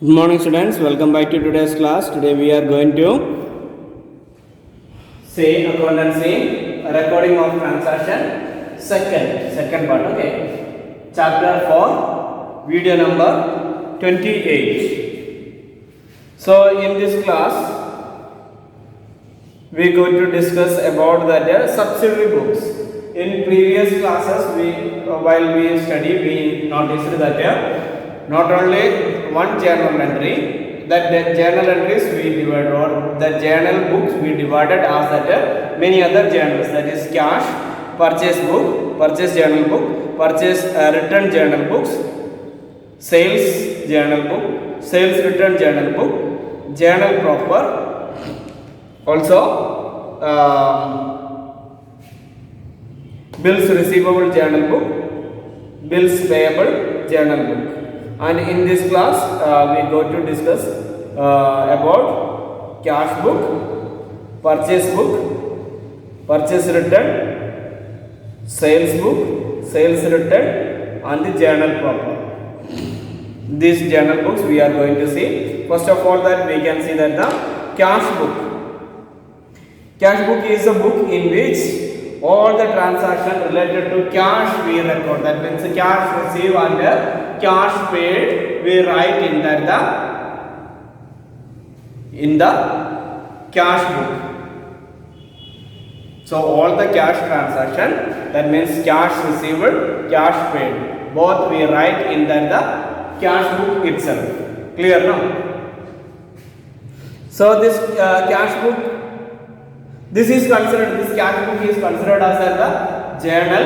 Good morning, students. Welcome back to today's class. Today we are going to say accountancy, recording of transaction, second part. Okay, chapter 4, video number 28. So in this class, we are going to discuss about the subsidiary books. In previous classes, while we study, we noticed that not only one journal entry, that the journal entries we divided, or the journal books we divided as that many other journals, that is cash, purchase book, purchase journal book, purchase return journal books, sales journal book, sales return journal book, journal proper, also bills receivable journal book, bills payable journal book. And in this class we go to discuss about cash book, purchase book, purchase return, sales book, sales return, and the journal proper. These journal books we are going to see. First of all, that we can see that the cash book. Cash book is a book in which all the transactions related to cash we record. That means cash received and cash paid we write in the cash book. So all the cash transaction, that means cash received, cash paid, both we write in the cash book itself. Clear now? So this cash book, this cash book is considered as the journal.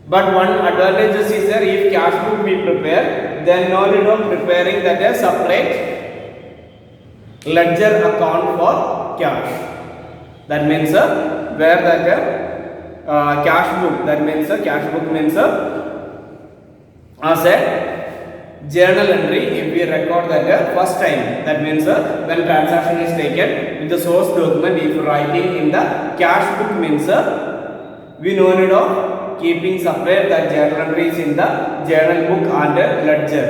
But one advantage is that if cash book we prepare, then no need of preparing that a separate ledger account for cash. That means where that cash book, that means cash book means as a journal entry. If we record that first time, that means when transaction is taken with the source document, if writing in the cash book means we no need of keeping separate the journal entries in the journal book and ledger.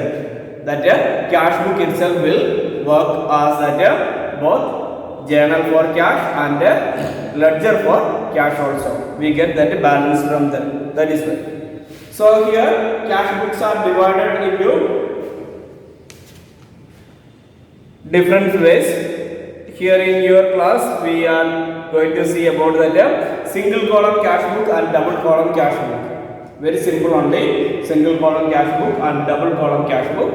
That cash book itself will work as that both journal for cash and ledger for cash also. We get that balance from them. That is why. So here cash books are divided into different ways. Here in your class we are going to see about that single column cash book and double column cash book. Very simple only. Single column cash book and double column cash book.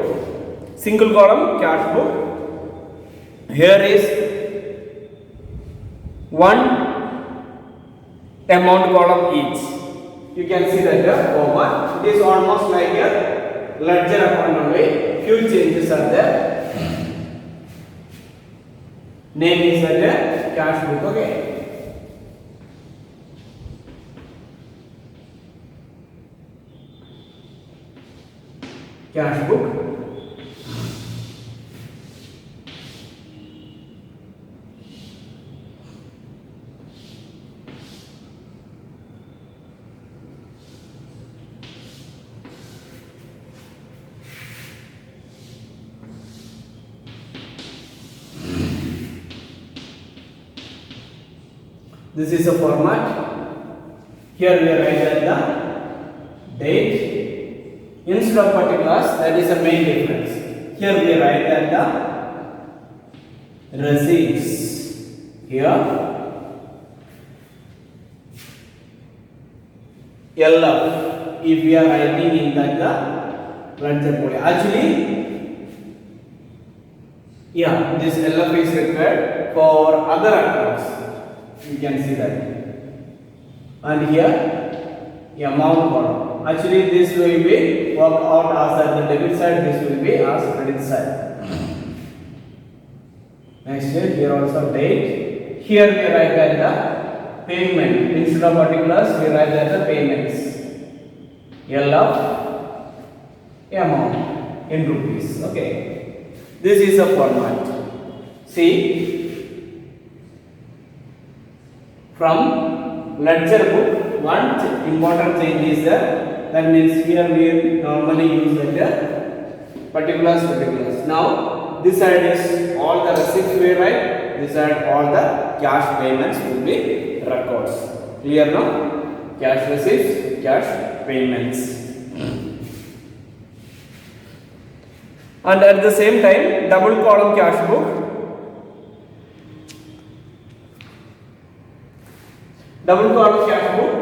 Single column cash book. Here is one amount column each. You can see that over. It is almost like a ledger account only. Few changes are there. Name is that cash book. Okay. Cash book. This is a format. Here we write the date. Instead of particulars, that is the main difference. Here we write the receipts. Here LF, if we are writing in that ledger body. Actually, yeah, this LF is required for other accounts. You can see that. And here amount column. Actually, this will be worked out as the debit side, this will be as credit side. Next, here also date. Here we write that the payment. Instead of particulars, we write that the payments. LF amount in rupees. Okay. This is a format. See, from ledger book, one important change is that means here we normally use that particulars. Now this side is all the receipts we write, this side all the cash payments will be records. Clear now? Cash receipts, cash payments. And at the same time, double column cash book. Double column cash book,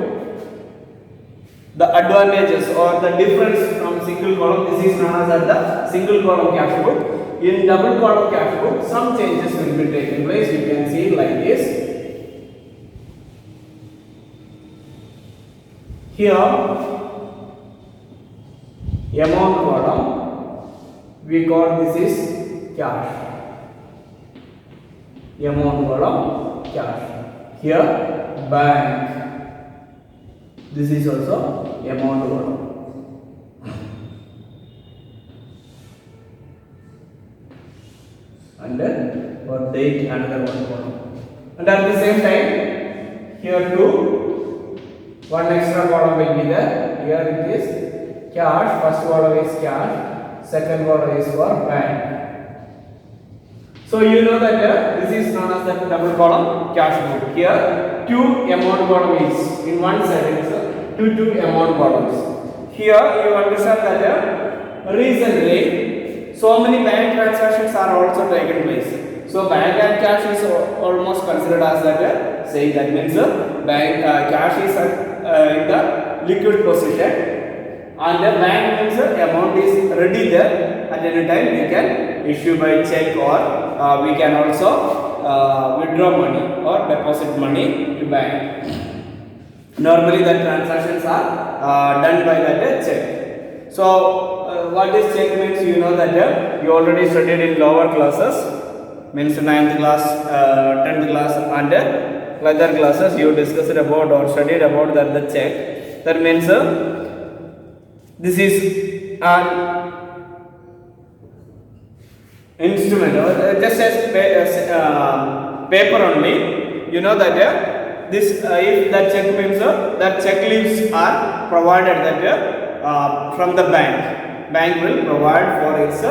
the advantages or the difference from single column, this is known as the single column cash book. In double column cash book, some changes will be taking place. You can see like this. Here, amount column, we got this is cash. Amount column, cash. Here, bank. This is also amount column. And then for date another one column. And at the same time, here too, one extra column will be there. Here it is cash. First column is cash. Second column is for bank. So you know that this is known as the double column cash book. Here two amount column is in one side. It's two amount columns. Here you understand that recently so many bank transactions are also taken place. So bank and cash is almost considered as that same. That means bank cash is in the liquid position, and the bank means amount is ready there. At any time we can issue by check, or we can also withdraw money or deposit money to bank. Normally the transactions are done by that check. So what is check means, you know that you already studied in lower classes, means 9th class, 10th class and other classes you discussed about or studied about that the check. That means this is an instrument or just as paper only. You know that this if that check means that check leaves are provided that from the bank will provide for its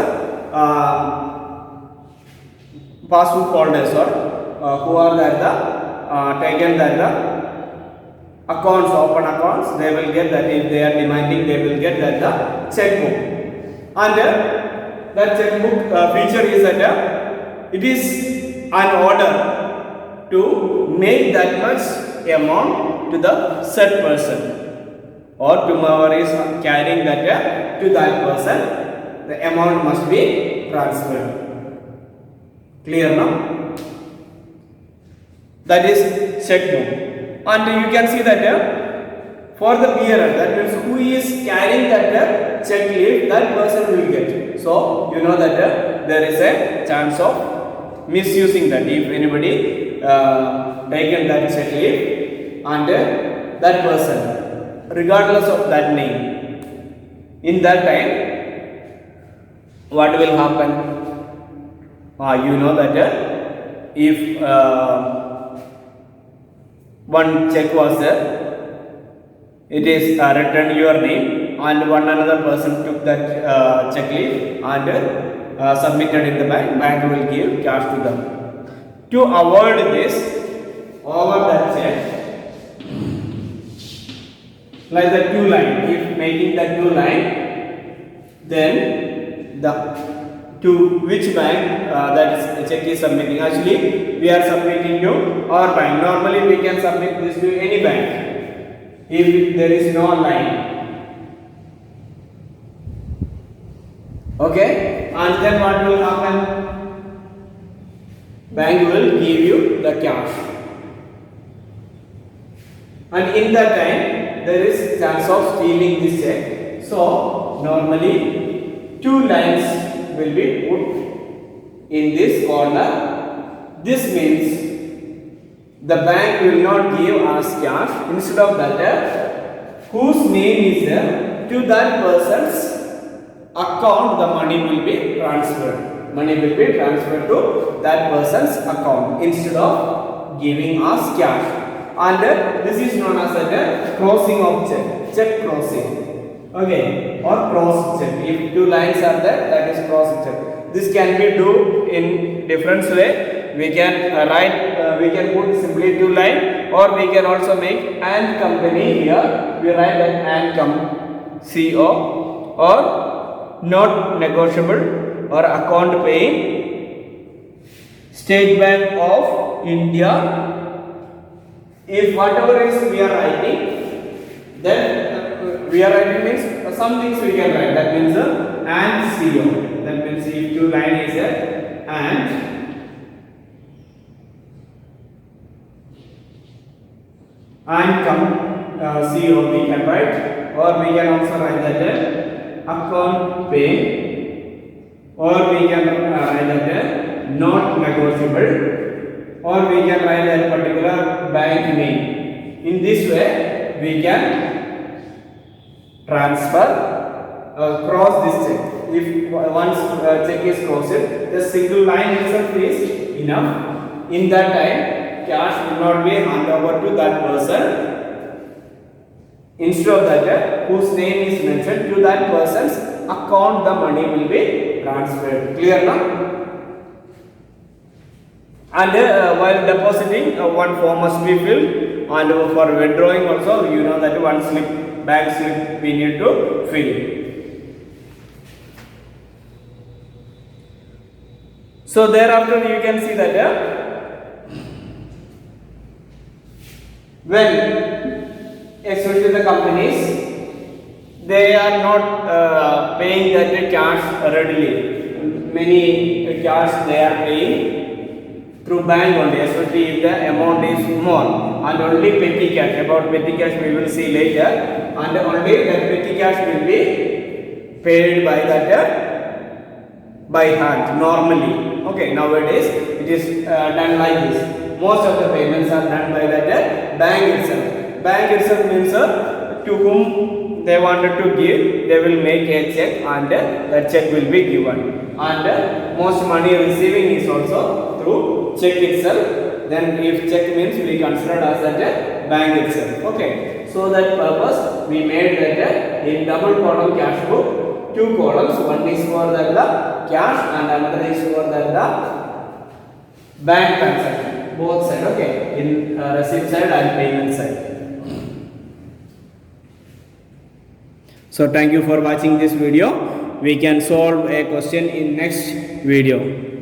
passbook holders or who are that taken that accounts, open accounts, they will get that. If they are demanding, they will get that the checkbook. And that checkbook feature is that it is an order to make that much amount to the said person, or to whoever is carrying that to that person, the amount must be transferred. Clear now? That is checkbook. And you can see that for the bearer, that means who is carrying that check leaf, that person will get. So you know that there is a chance of misusing that. If anybody taken that check leaf and that person, regardless of that name, in that time what will happen? You know that if one check was there, it is written your name, and one another person took that check leaf and submitted in the bank will give cash to them. To avoid this, over that check, like the two line, if making the two line, then the to which bank that is check is submitting. Actually, we are submitting to our bank. Normally, we can submit this to any bank if there is no line. Okay, and then what will happen? Bank will give you the cash, and in that time there is chance of stealing this check. So normally two lines will be put in this corner. This means the bank will not give us cash. Instead of that, whose name is there, to that person's account the money will be transferred. Money will be transferred to that person's account instead of giving us cash. And this is known as the crossing of check crossing. Okay. or cross check. If two lines are there, that is cross check. This can be do in different way. We can write, we can put simply two line, or we can also make and company here. We write that and CO, or not negotiable, or account paying, State Bank of India. If whatever is we are writing, then we are writing means some things we can write. That means and CO. That means if two line is and CO we can write, or we can also write that account pay, or we can write that not negotiable, or we can write that particular bank name. In this way, we can transfer, cross this check. If once check is crossed, the single line itself is enough. In that time, cash will not be handed over to that person. Instead of that, whose name is mentioned, to that person's account, the money will be transferred. Clear now? And while depositing, one form must be filled, and for withdrawing also, you know that one slip, bank slip, we need to fill. So thereafter, you can see that when, especially the companies, they are not paying that cash readily. Many cash they are paying through bank only, especially if the amount is small, and only petty cash. About petty cash we will see later, and only that petty cash will be paid by that by hand normally. Okay, nowadays it is done like this. Most of the payments are done by that bank itself. Bank itself means to whom they wanted to give, they will make a check, and that check will be given. And most money receiving is also through check itself. Then if check means we consider as that bank itself. Okay, so that purpose we made that in double column cash book, two columns. One is for the cash and another is for the bank transaction. Both side. Okay, in receipt side and payment side. So thank you for watching this video. We can solve a question in next video.